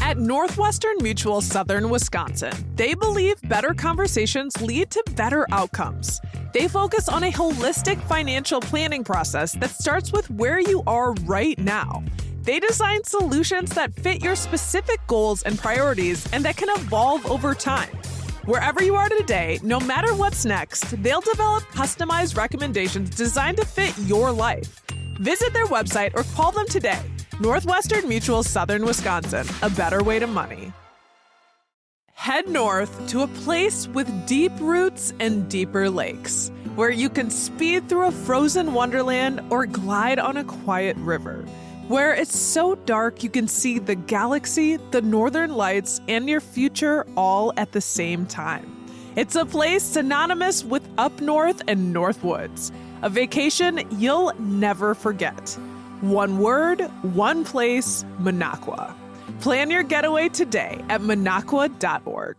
At Northwestern Mutual Southern Wisconsin, they believe better conversations lead to better outcomes. They focus on a holistic financial planning process that starts with where you are right now. They design solutions that fit your specific goals and priorities and that can evolve over time. Wherever you are today, no matter what's next, they'll develop customized recommendations designed to fit your life. Visit their website or call them today. Northwestern Mutual Southern Wisconsin, a better way to money. Head north to a place with deep roots and deeper lakes, where you can speed through a frozen wonderland or glide on a quiet river, where it's so dark you can see the galaxy, the northern lights, and your future all at the same time. It's a place synonymous with up north and north woods, a vacation you'll never forget. One word, one place, Minocqua. Plan your getaway today at minocqua.org.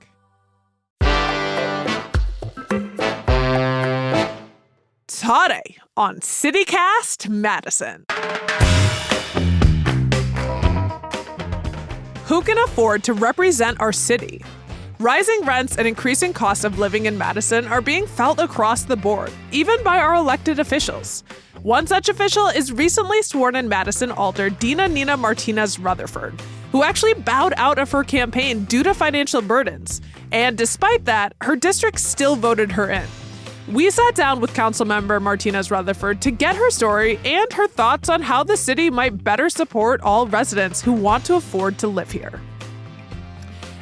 Today on CityCast Madison. Who can afford to represent our city? Rising rents and increasing costs of living in Madison are being felt across the board, even by our elected officials. One such official is recently sworn in Madison Alder Dina Nina Martinez Rutherford, who actually bowed out of her campaign due to financial burdens. And despite that, her district still voted her in. We sat down with Councilmember Martinez Rutherford to get her story and her thoughts on how the city might better support all residents who want to afford to live here.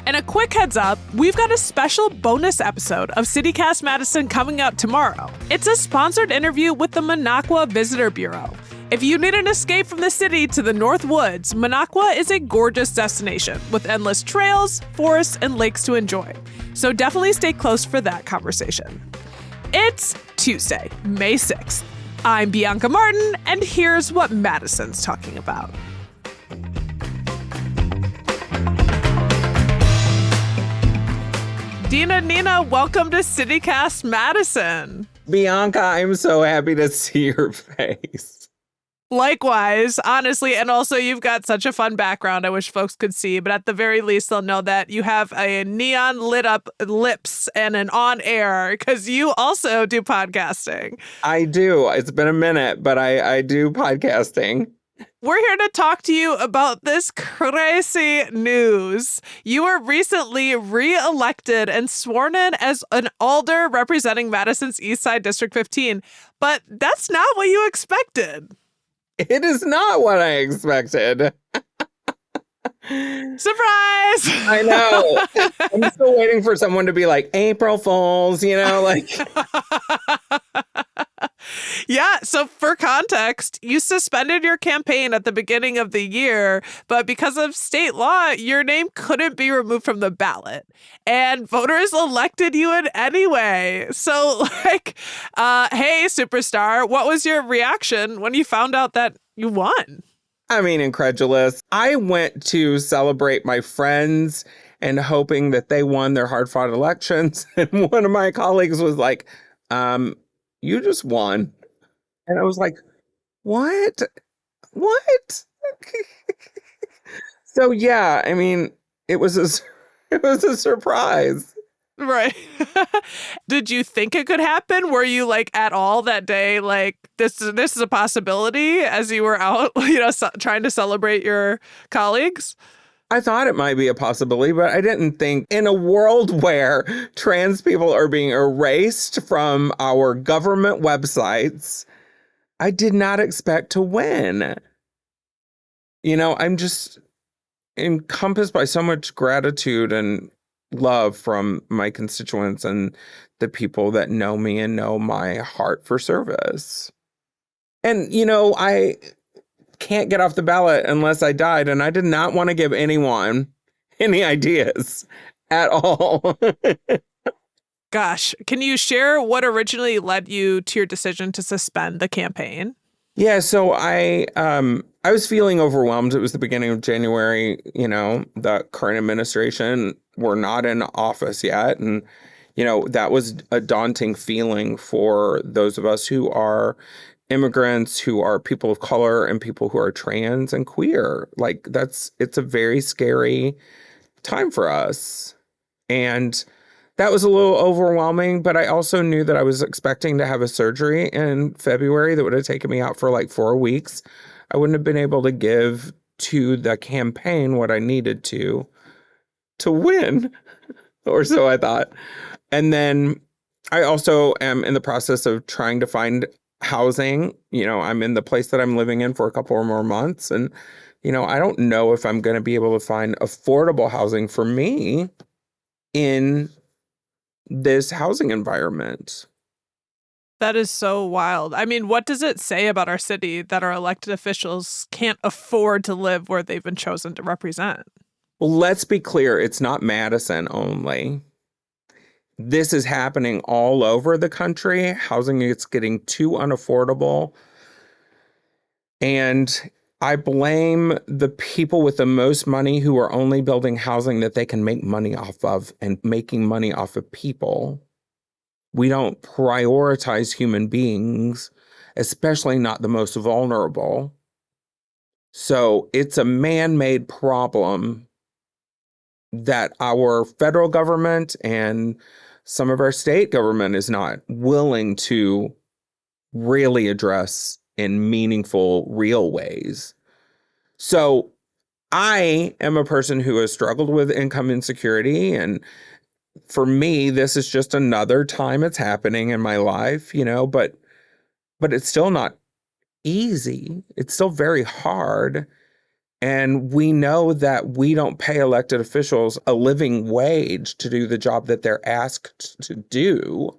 And a quick heads up, we've got a special bonus episode of CityCast Madison coming out tomorrow. It's a sponsored interview with the Minocqua Visitor Bureau. If you need an escape from the city to the North Woods, Minocqua is a gorgeous destination with endless trails, forests, and lakes to enjoy. So definitely stay close for that conversation. It's Tuesday, May 6th. I'm Bianca Martin, and here's what Madison's talking about. Dina Nina, welcome to CityCast Madison. Bianca, I'm so happy to see your face. Likewise, honestly, and also you've got such a fun background I wish folks could see, but at the very least they'll know that you have a neon lit up lips and an on air because you also do podcasting. I do. It's been a minute, but I do podcasting. We're here to talk to you about this crazy news. You were recently re-elected and sworn in as an alder representing Madison's East Side District 15, but that's not what you expected. It is not what I expected. Surprise! I know. I'm still waiting for someone to be like, April Fools, like. Yeah, so for context, you suspended your campaign at the beginning of the year, but because of state law, your name couldn't be removed from the ballot. And voters elected you in anyway. So, hey, superstar, what was your reaction when you found out that you won? I mean, incredulous. I went to celebrate my friends and hoping that they won their hard-fought elections. And one of my colleagues was like, you just won. And I was like, what? So, yeah, I mean, it was a surprise. Right. Did you think it could happen? Were you at all that day, this is a possibility as you were out, trying to celebrate your colleagues? I thought it might be a possibility, but I didn't think in a world where trans people are being erased from our government websites, I did not expect to win. I'm just encompassed by so much gratitude and love from my constituents and the people that know me and know my heart for service. And, I can't get off the ballot unless I died. And I did not want to give anyone any ideas at all. Gosh, can you share what originally led you to your decision to suspend the campaign? Yeah, so I was feeling overwhelmed. It was the beginning of January. The current administration were not in office yet. And, that was a daunting feeling for those of us who are immigrants who are people of color and people who are trans and queer. Like it's a very scary time for us. And that was a little overwhelming, but I also knew that I was expecting to have a surgery in February that would have taken me out for like 4 weeks. I wouldn't have been able to give to the campaign what I needed to win, or so I thought. And then I also am in the process of trying to find housing. I'm in the place that I'm living in for a couple or more months. And, I don't know if I'm going to be able to find affordable housing for me in this housing environment. That is so wild. I mean, what does it say about our city that our elected officials can't afford to live where they've been chosen to represent? Well, let's be clear. It's not Madison only. This is happening all over the country. Housing is getting too unaffordable. And I blame the people with the most money who are only building housing that they can make money off of and making money off of people. We don't prioritize human beings, especially not the most vulnerable. So it's a man-made problem that our federal government and some of our state government is not willing to really address in meaningful, real ways. So I am a person who has struggled with income insecurity. And for me, this is just another time it's happening in my life, but it's still not easy. It's still very hard. And we know that we don't pay elected officials a living wage to do the job that they're asked to do.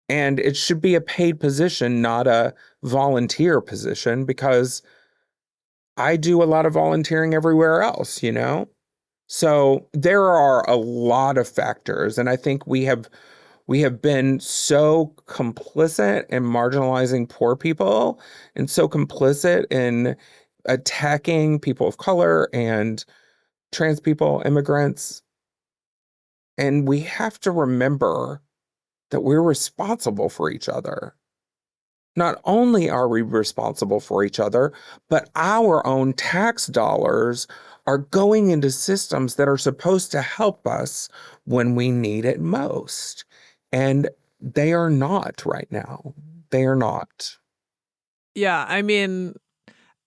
And it should be a paid position, not a volunteer position, because I do a lot of volunteering everywhere else, So there are a lot of factors. And I think we have been so complicit in marginalizing poor people and so complicit in attacking people of color and trans people, immigrants. And we have to remember that we're responsible for each other. Not only are we responsible for each other, but our own tax dollars are going into systems that are supposed to help us when we need it most. And they are not right now. They are not. Yeah, I mean,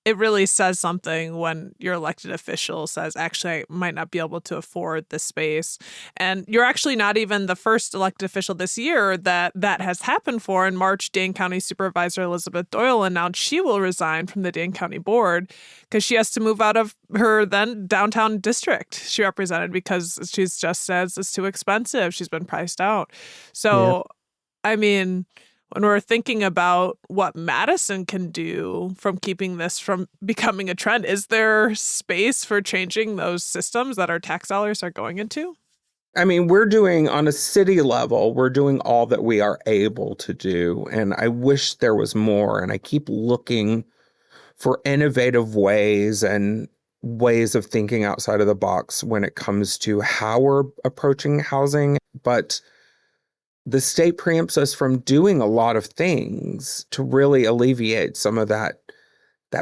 it really says something when your elected official says, actually, I might not be able to afford this space. And you're actually not even the first elected official this year that has happened for. In March, Dane County Supervisor Elizabeth Doyle announced she will resign from the Dane County Board because she has to move out of her then downtown district she represented because she's just says it's too expensive. She's been priced out. So, I mean, when we're thinking about what Madison can do from keeping this from becoming a trend, is there space for changing those systems that our tax dollars are going into? I mean, we're doing on a city level, we're doing all that we are able to do. And I wish there was more. And I keep looking for innovative ways and ways of thinking outside of the box when it comes to how we're approaching housing. But the state preempts us from doing a lot of things to really alleviate some of that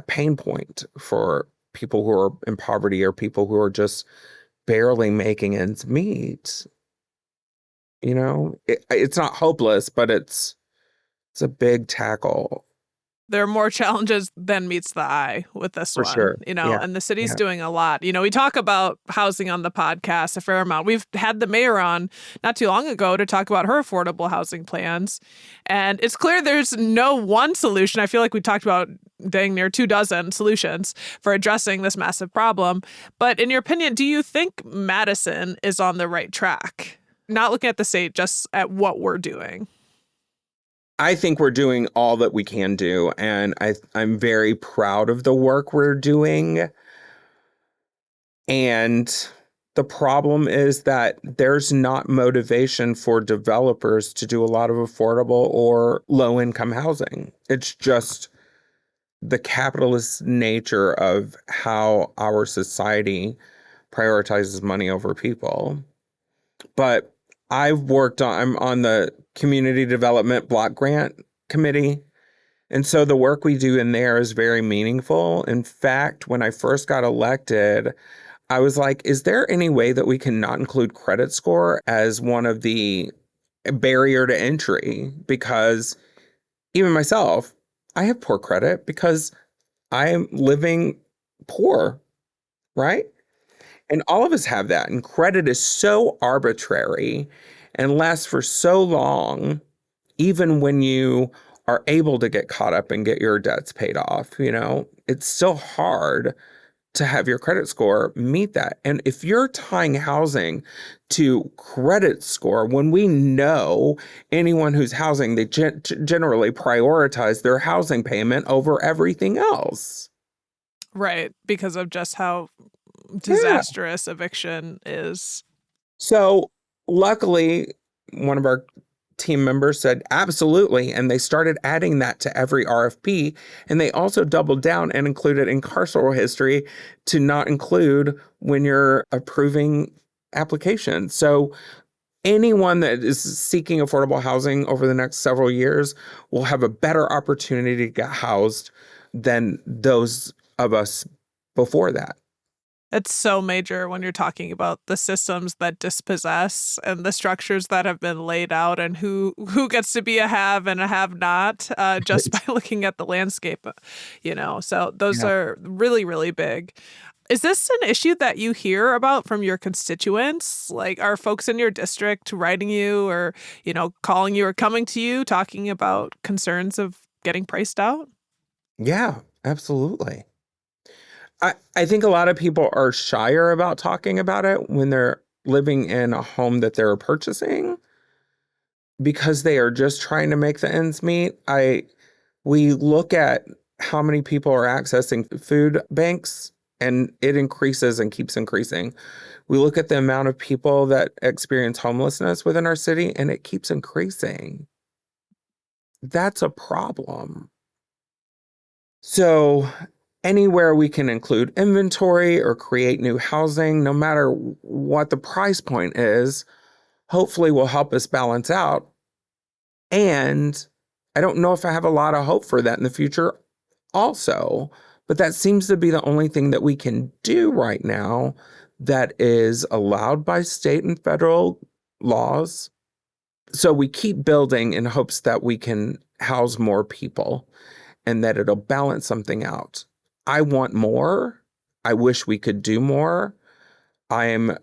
pain point for people who are in poverty or people who are just barely making ends meet. It's not hopeless, but it's a big tackle. There are more challenges than meets the eye with this For one, sure. Yeah. and the city's Yeah. doing a lot. We talk about housing on the podcast a fair amount. We've had the mayor on not too long ago to talk about her affordable housing plans. And it's clear there's no one solution. I feel like we talked about dang near 24 solutions for addressing this massive problem. But in your opinion, do you think Madison is on the right track? Not looking at the state, just at what we're doing. I think we're doing all that we can do, and I'm very proud of the work we're doing. And the problem is that there's not motivation for developers to do a lot of affordable or low-income housing. It's just the capitalist nature of how our society prioritizes money over people. But I'm on the Community Development Block Grant Committee, And so the work we do in there is very meaningful. In fact, when I first got elected, I was like, is there any way that we can not include credit score as one of the barrier to entry? Because even myself, I have poor credit because I am living poor, right? And all of us have that. And credit is so arbitrary and lasts for so long, even when you are able to get caught up and get your debts paid off. It's so hard to have your credit score meet that. And if you're tying housing to credit score, when we know anyone who's housing, they generally prioritize their housing payment over everything else. Right, because of just how disastrous eviction is. So luckily, one of our team members said, absolutely. And they started adding that to every RFP. And they also doubled down and included incarceral history to not include when you're approving applications. So anyone that is seeking affordable housing over the next several years will have a better opportunity to get housed than those of us before that. It's so major when you're talking about the systems that dispossess and the structures that have been laid out and who gets to be a have and a have not just by looking at the landscape, So those are really, really big. Is this an issue that you hear about from your constituents? Like, are folks in your district writing you or, calling you or coming to you talking about concerns of getting priced out? Yeah, absolutely. I think a lot of people are shyer about talking about it when they're living in a home that they're purchasing because they are just trying to make the ends meet. We look at how many people are accessing food banks, and it increases and keeps increasing. We look at the amount of people that experience homelessness within our city, and it keeps increasing. That's a problem. So anywhere we can include inventory or create new housing, no matter what the price point is, hopefully will help us balance out. And I don't know if I have a lot of hope for that in the future also, but that seems to be the only thing that we can do right now that is allowed by state and federal laws. So we keep building in hopes that we can house more people and that it'll balance something out. I want more. I wish we could do more. I'm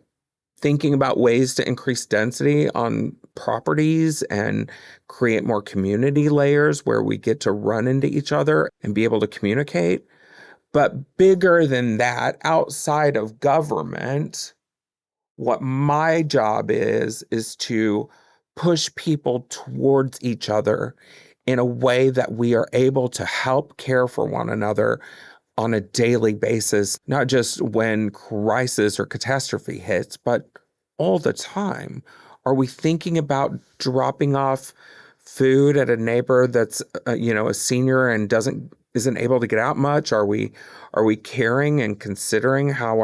thinking about ways to increase density on properties and create more community layers where we get to run into each other and be able to communicate. But bigger than that, outside of government, what my job is to push people towards each other in a way that we are able to help care for one another on a daily basis, not just when crisis or catastrophe hits, but all the time. Are we thinking about dropping off food at a neighbor that's a senior and isn't able to get out much? Are we caring and considering how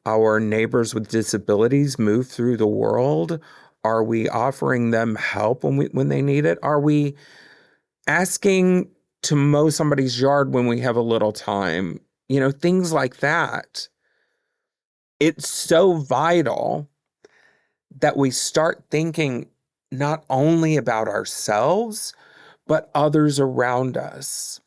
our neighbors with disabilities move through the world? Are we offering them help when they need it? Are we asking to mow somebody's yard when we have a little time? Things like that. It's so vital that we start thinking not only about ourselves, but others around us.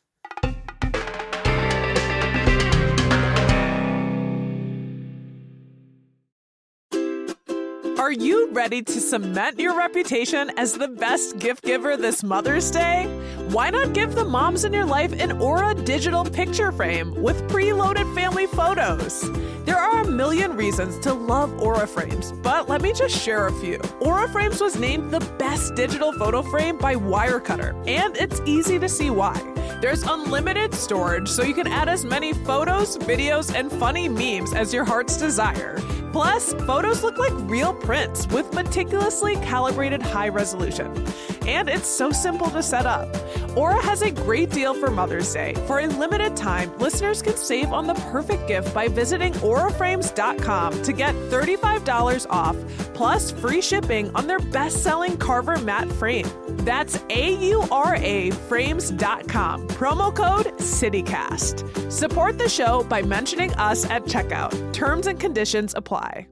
Are you ready to cement your reputation as the best gift giver this Mother's Day? Why not give the moms in your life an Aura digital picture frame with preloaded family photos? There are a million reasons to love Aura frames, but let me just share a few. Aura Frames was named the best digital photo frame by Wirecutter, and it's easy to see why. There's unlimited storage, so you can add as many photos, videos, and funny memes as your heart's desire. Plus, photos look like real prints with meticulously calibrated high resolution. And it's so simple to set up. Aura has a great deal for Mother's Day. For a limited time, listeners can save on the perfect gift by visiting auraframes.com to get $35 off, plus free shipping on their best-selling Carver matte frame. That's AURA frames.com. Promo code CityCast. Support the show by mentioning us at checkout. Terms and conditions apply.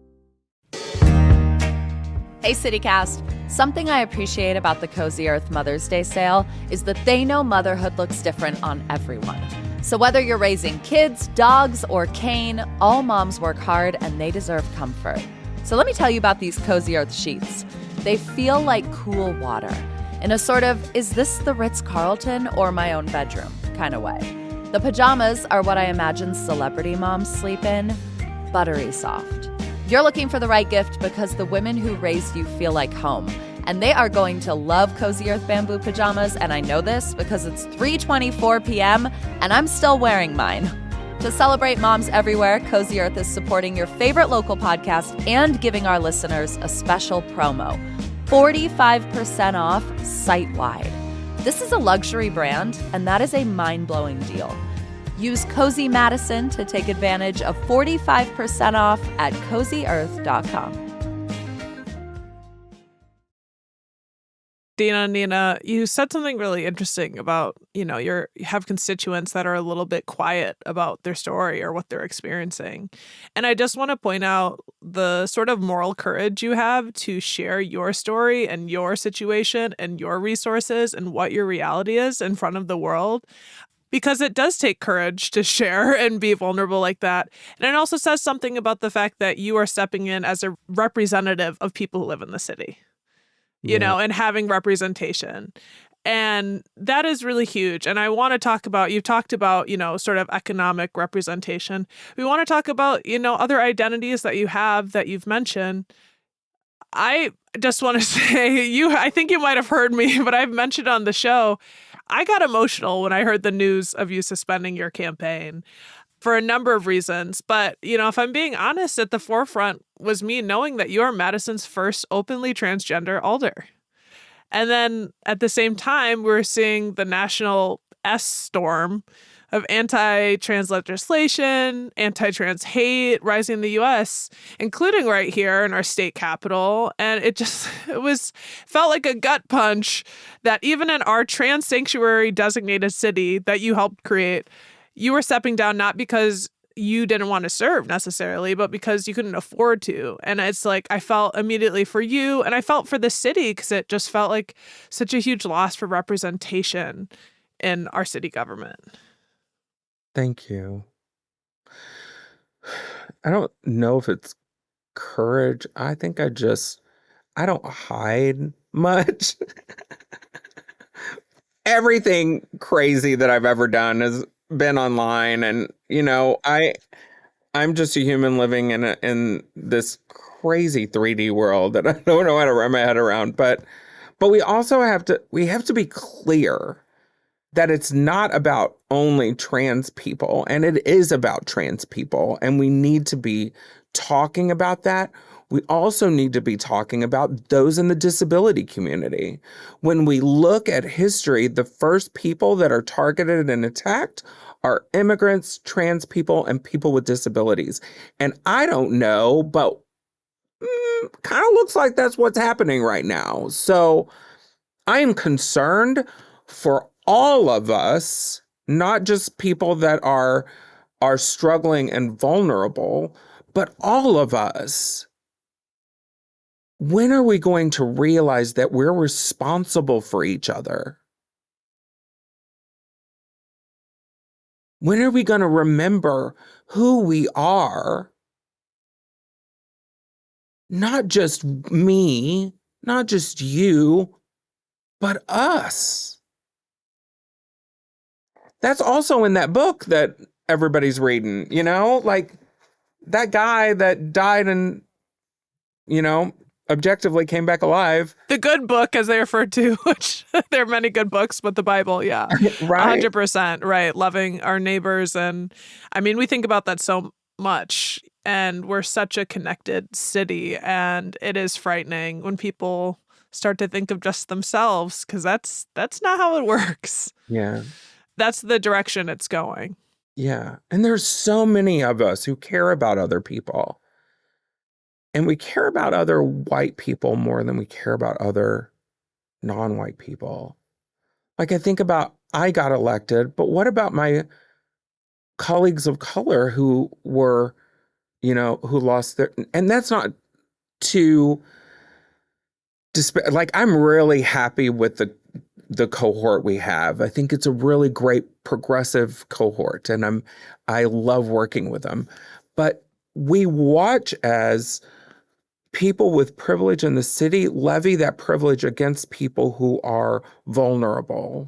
Hey, CityCast. Something I appreciate about the Cozy Earth Mother's Day sale is that they know motherhood looks different on everyone. So whether you're raising kids, dogs, or cane, all moms work hard and they deserve comfort. So let me tell you about these Cozy Earth sheets. They feel like cool water in a sort of, is this the Ritz-Carlton or my own bedroom kind of way. The pajamas are what I imagine celebrity moms sleep in, buttery soft. You're looking for the right gift because the women who raised you feel like home, and they are going to love Cozy Earth bamboo pajamas, and I know this because it's 3:24 p.m. and I'm still wearing mine. To celebrate moms everywhere, Cozy Earth is supporting your favorite local podcast and giving our listeners a special promo. 45% off site-wide. This is a luxury brand, and that is a mind-blowing deal. Use Cozy Madison to take advantage of 45% off at CozyEarth.com. Nina, you said something really interesting about, you have constituents that are a little bit quiet about their story or what they're experiencing. And I just want to point out the sort of moral courage you have to share your story and your situation and your resources and what your reality is in front of the world. Because it does take courage to share and be vulnerable like that. And it also says something about the fact that you are stepping in as a representative of people who live in the city. And having representation. And that is really huge. And I want to talk about, you've talked about, sort of economic representation. We want to talk about, other identities that you have that you've mentioned. I just want to say, I think you might have heard me, but I've mentioned on the show, I got emotional when I heard the news of you suspending your campaign for a number of reasons. But, if I'm being honest, at the forefront was me knowing that you are Madison's first openly transgender alder. And then at the same time, we're seeing the national storm of anti-trans legislation, anti-trans hate rising in the U.S., including right here in our state capital. And it felt like a gut punch that even in our trans sanctuary designated city that you helped create, you were stepping down not because you didn't want to serve necessarily, but because you couldn't afford to. And it's like, I felt immediately for you and I felt for the city because it just felt like such a huge loss for representation in our city government. Thank you. I don't know if it's courage. I think I don't hide much. Everything crazy that I've ever done has been online, and I'm just a human living in this crazy 3D world that I don't know how to wrap my head around. But we also have to be clear that it's not about only trans people, and it is about trans people, and we need to be talking about that. We also need to be talking about those in the disability community. When we look at history, the first people that are targeted and attacked are immigrants, trans people, and people with disabilities. And I don't know, but kind of looks like that's what's happening right now. So I am concerned for all of us, not just people that are struggling and vulnerable, but all of us. When are we going to realize that we're responsible for each other? When are we going to remember who we are? Not just me, not just you, but us. That's also in that book that everybody's reading, like that guy that died and, objectively came back alive. The good book, as they refer to, which there are many good books, but the Bible, yeah. Right. 100%, right. Loving our neighbors. And I mean, we think about that so much, and we're such a connected city, and it is frightening when people start to think of just themselves, because that's not how it works. Yeah. That's the direction it's going. Yeah. And there's so many of us who care about other people. And we care about other white people more than we care about other non-white people. Like, I think about, I got elected, but what about my colleagues of color who were, who lost their, and that's not to like, I'm really happy with the cohort we have. I think it's a really great progressive cohort, and I love working with them. But we watch as people with privilege in the city levy that privilege against people who are vulnerable.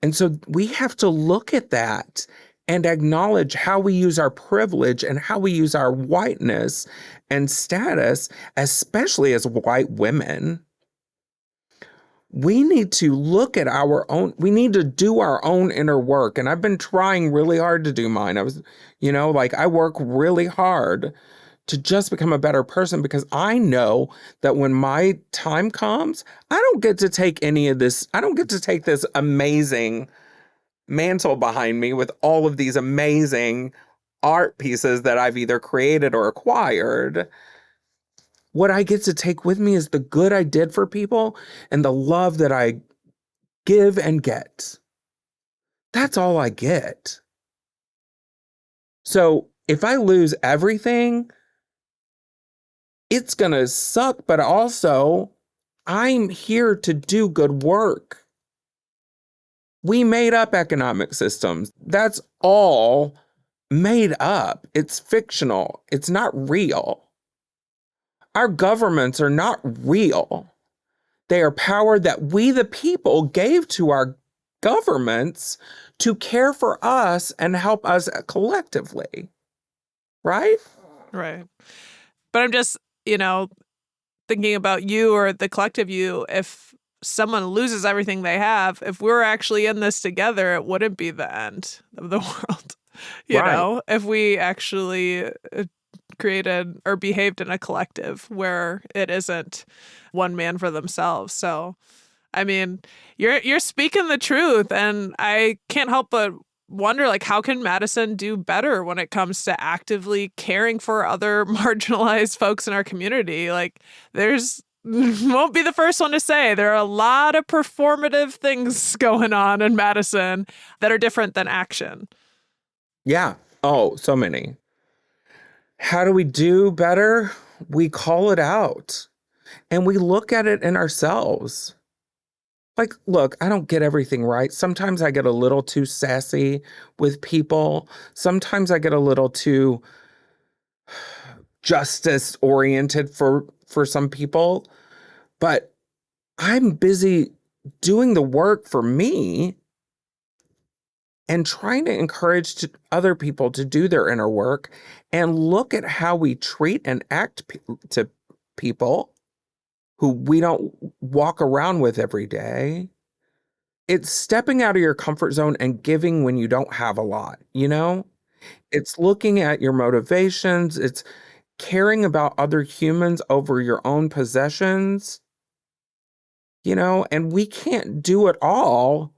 And so we have to look at that and acknowledge how we use our privilege and how we use our whiteness and status, especially as white women. We need to look at we need to do our own inner work. And I've been trying really hard to do mine. I work really hard to just become a better person, because I know that when my time comes, I don't get to take any of this. I don't get to take this amazing mantle behind me with all of these amazing art pieces that I've either created or acquired. What I get to take with me is the good I did for people and the love that I give and get. That's all I get. So if I lose everything, it's going to suck, but also I'm here to do good work. We made up economic systems. That's all made up. It's fictional. It's not real. Our governments are not real. They are power that we, the people, gave to our governments to care for us and help us collectively. Right? Right. But I'm just, thinking about you or the collective you. If someone loses everything they have, if we're actually in this together, it wouldn't be the end of the world. If we actually created or behaved in a collective where it isn't one man for themselves. So, I mean, you're speaking the truth, and I can't help but wonder, like, how can Madison do better when it comes to actively caring for other marginalized folks in our community? Like, won't be the first one to say there are a lot of performative things going on in Madison that are different than action. Yeah. Oh, so many. How do we do better? We call it out and we look at it in ourselves. Like, look, I don't get everything right. Sometimes I get a little too sassy with people. Sometimes I get a little too justice oriented for some people. But I'm busy doing the work for me and trying to encourage other people to do their inner work and look at how we treat and act to people who we don't walk around with every day. It's stepping out of your comfort zone and giving when you don't have a lot, It's looking at your motivations. It's caring about other humans over your own possessions, and we can't do it all,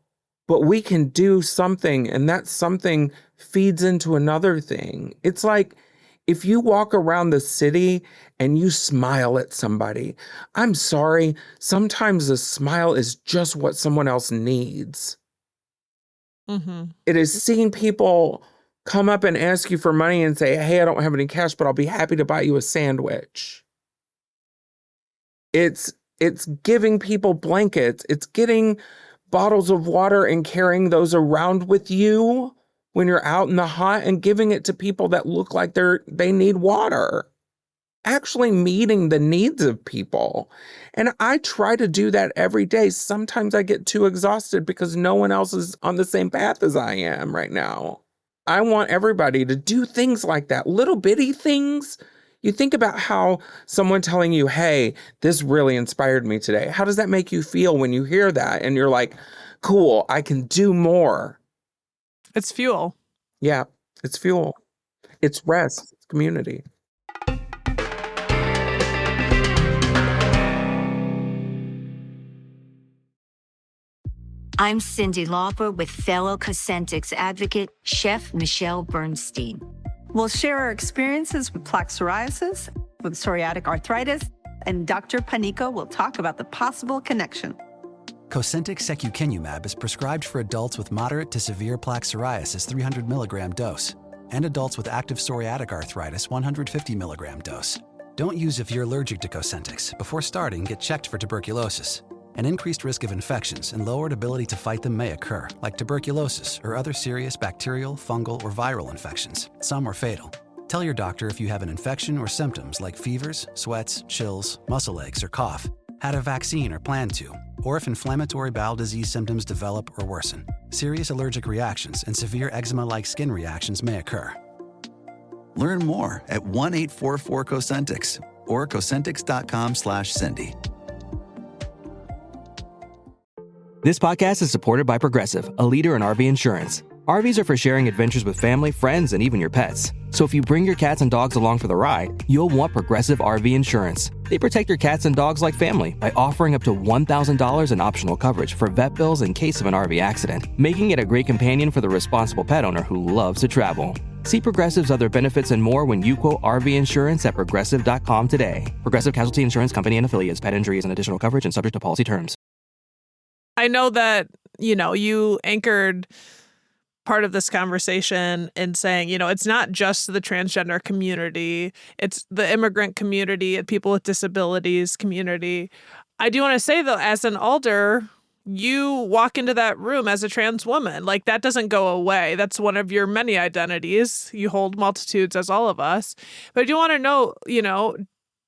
but we can do something, and that something feeds into another thing. It's like if you walk around the city and you smile at somebody, I'm sorry, sometimes a smile is just what someone else needs. Mm-hmm. It is seeing people come up and ask you for money and say, hey, I don't have any cash, but I'll be happy to buy you a sandwich. It's giving people blankets. It's getting bottles of water and carrying those around with you when you're out in the hot and giving it to people that look like they need water. Actually meeting the needs of people. And I try to do that every day. Sometimes I get too exhausted because no one else is on the same path as I am right now. I want everybody to do things like that, little bitty things. You think about how someone telling you, hey, this really inspired me today. How does that make you feel when you hear that? And you're like, cool, I can do more. It's fuel. Yeah, it's fuel. It's rest. It's community. I'm Cindy Lauper with fellow Cosentix advocate, Chef Michelle Bernstein. We'll share our experiences with plaque psoriasis, with psoriatic arthritis, and Dr. Panico will talk about the possible connection. Cosentix secukinumab is prescribed for adults with moderate to severe plaque psoriasis 300 milligram dose and adults with active psoriatic arthritis 150 milligram dose. Don't use if you're allergic to Cosentix. Before starting, get checked for tuberculosis. An increased risk of infections and lowered ability to fight them may occur, like tuberculosis or other serious bacterial, fungal, or viral infections. Some are fatal. Tell your doctor if you have an infection or symptoms like fevers, sweats, chills, muscle aches, or cough, had a vaccine or plan to, or if inflammatory bowel disease symptoms develop or worsen. Serious allergic reactions and severe eczema-like skin reactions may occur. Learn more at 1-844-COSENTIX or Cosentix.com/Cindy. This podcast is supported by Progressive, a leader in RV insurance. RVs are for sharing adventures with family, friends, and even your pets. So if you bring your cats and dogs along for the ride, you'll want Progressive RV insurance. They protect your cats and dogs like family by offering up to $1,000 in optional coverage for vet bills in case of an RV accident, making it a great companion for the responsible pet owner who loves to travel. See Progressive's other benefits and more when you quote RV insurance at Progressive.com today. Progressive Casualty Insurance Company and affiliates. Pet injury is an additional coverage and subject to policy terms. I know that, you anchored part of this conversation in saying, it's not just the transgender community, it's the immigrant community and people with disabilities community. I do want to say, though, as an alder, you walk into that room as a trans woman. Like, that doesn't go away. That's one of your many identities. You hold multitudes, as all of us. But I do want to know,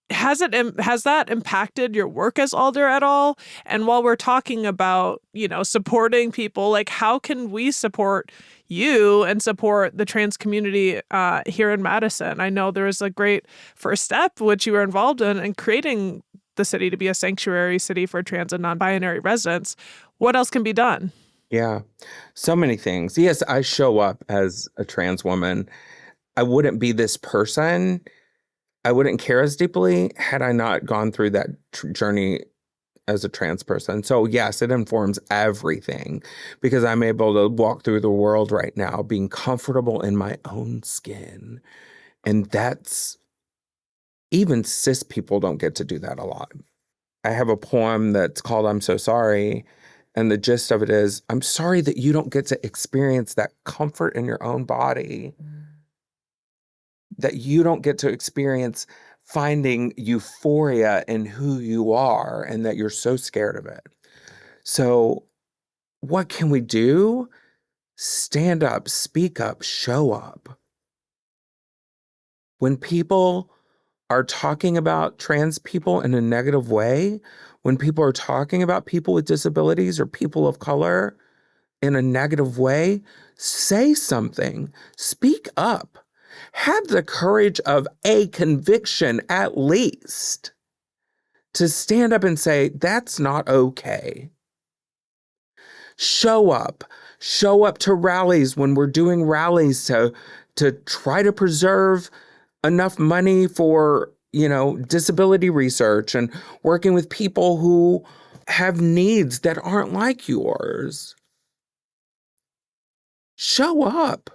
has that impacted your work as alder at all? And while we're talking about, supporting people, like, how can we support you and support the trans community here in Madison? I know there was a great first step, which you were involved in creating the city to be a sanctuary city for trans and non-binary residents. What else can be done? Yeah, so many things. Yes, I show up as a trans woman. I wouldn't be this person. I wouldn't care as deeply had I not gone through that journey as a trans person. So yes, it informs everything because I'm able to walk through the world right now being comfortable in my own skin. And that's, even cis people don't get to do that a lot. I have a poem that's called I'm So Sorry. And the gist of it is, I'm sorry that you don't get to experience that comfort in your own body. That you don't get to experience finding euphoria in who you are and that you're so scared of it. So what can we do? Stand up, speak up, show up. When people are talking about trans people in a negative way, when people are talking about people with disabilities or people of color in a negative way, say something, speak up. Have the courage of a conviction, at least, to stand up and say, that's not okay. Show up to rallies when we're doing rallies to try to preserve enough money for, disability research and working with people who have needs that aren't like yours. Show up.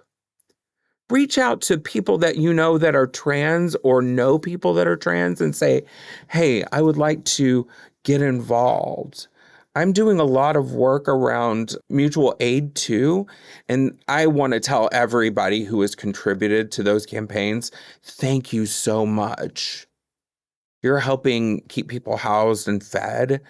Reach out to people that you know that are trans or know people that are trans and say, hey, I would like to get involved. I'm doing a lot of work around mutual aid too. And I want to tell everybody who has contributed to those campaigns, thank you so much. You're helping keep people housed and fed.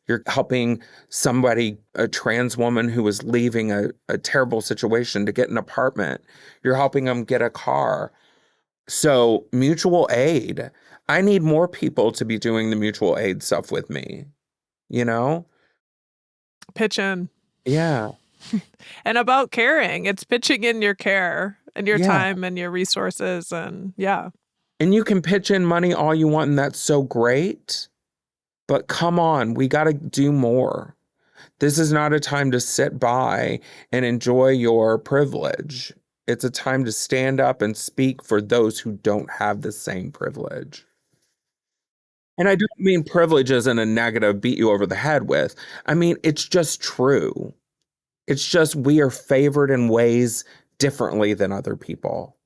You're helping somebody, a trans woman who was leaving a terrible situation to get an apartment. You're helping them get a car. So mutual aid. I need more people to be doing the mutual aid stuff with me, Pitch in. Yeah. And about caring. It's pitching in your care and your time and your resources and And you can pitch in money all you want and that's so great. But come on, we got to do more. This is not a time to sit by and enjoy your privilege. It's a time to stand up and speak for those who don't have the same privilege. And I don't mean privilege as in a negative beat you over the head with. I mean, it's just true. It's just we are favored in ways differently than other people.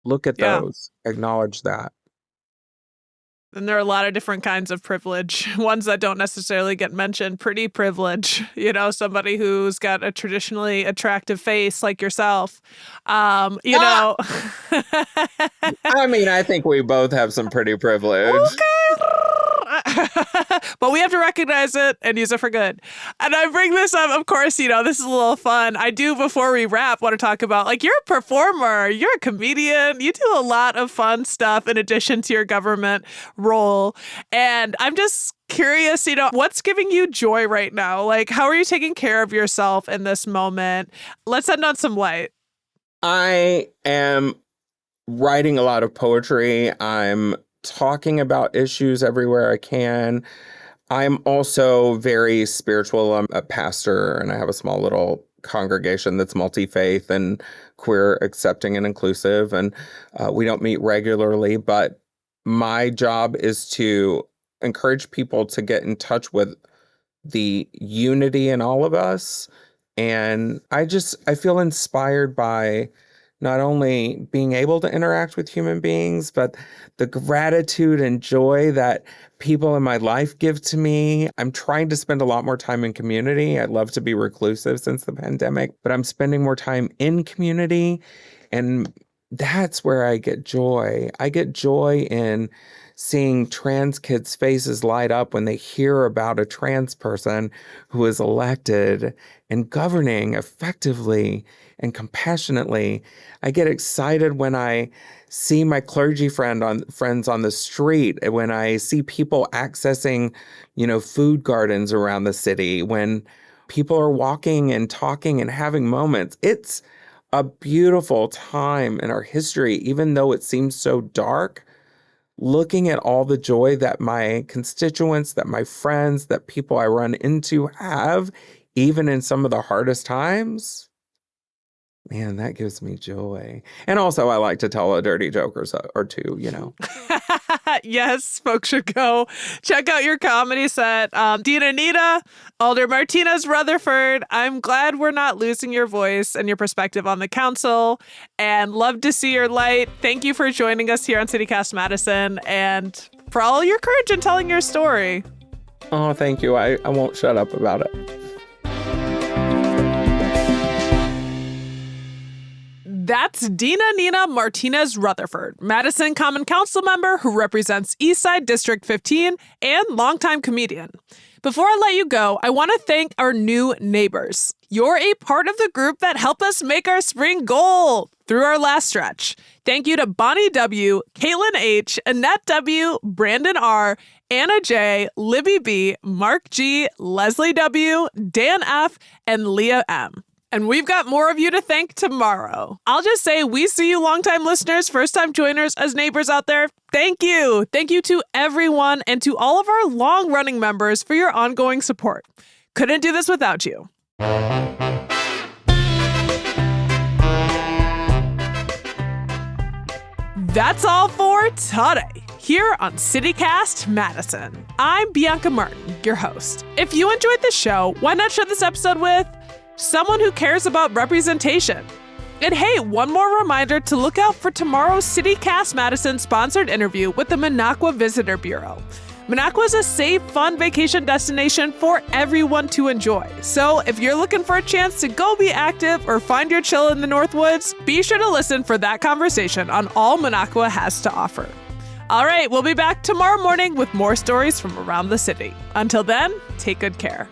Look at those. Acknowledge that. And there are a lot of different kinds of privilege, ones that don't necessarily get mentioned. Pretty privilege, somebody who's got a traditionally attractive face like yourself. I mean, I think we both have some pretty privilege. Okay. But we have to recognize it and use it for good. And I bring this up, of course, this is a little fun. I do, before we wrap, want to talk about, you're a performer, you're a comedian, you do a lot of fun stuff in addition to your government role. And I'm just curious, what's giving you joy right now? How are you taking care of yourself in this moment? Let's end on some light. I am writing a lot of poetry. I'm talking about issues everywhere I can. I'm also very spiritual. I'm a pastor and I have a small little congregation that's multi-faith and queer, accepting and inclusive. And we don't meet regularly, but my job is to encourage people to get in touch with the unity in all of us. And I feel inspired by not only being able to interact with human beings, but the gratitude and joy that people in my life give to me. I'm trying to spend a lot more time in community. I'd love to be reclusive since the pandemic, but I'm spending more time in community. And that's where I get joy. I get joy in seeing trans kids' faces light up when they hear about a trans person who is elected and governing effectively and compassionately. I get excited when I see my clergy friends on the street, when I see people accessing, food gardens around the city, when people are walking and talking and having moments. It's a beautiful time in our history, even though it seems so dark. Looking at all the joy that my constituents, that my friends, that people I run into have, even in some of the hardest times, man, that gives me joy. And also, I like to tell a dirty joke or two, Yes, folks should go check out your comedy set. Dina Nita, Alder Martinez Rutherford, I'm glad we're not losing your voice and your perspective on the council, and love to see your light. Thank you for joining us here on CityCast Madison and for all your courage in telling your story. Oh, thank you. I won't shut up about it. That's Dina Nina Martinez Rutherford, Madison Common Council member who represents Eastside District 15 and longtime comedian. Before I let you go, I want to thank our new neighbors. You're a part of the group that helped us make our spring goal through our last stretch. Thank you to Bonnie W., Caitlin H., Annette W., Brandon R., Anna J., Libby B., Mark G., Leslie W., Dan F., and Leah M. And we've got more of you to thank tomorrow. I'll just say we see you longtime listeners, first-time joiners as neighbors out there. Thank you. Thank you to everyone and to all of our long-running members for your ongoing support. Couldn't do this without you. That's all for today here on CityCast Madison. I'm Bianca Martin, your host. If you enjoyed the show, why not share this episode with someone who cares about representation? And hey, one more reminder to look out for tomorrow's CityCast Madison sponsored interview with the Minocqua Visitor Bureau. Minocqua is a safe, fun vacation destination for everyone to enjoy. So if you're looking for a chance to go be active or find your chill in the Northwoods, be sure to listen for that conversation on all Minocqua has to offer. All right, we'll be back tomorrow morning with more stories from around the city. Until then, take good care.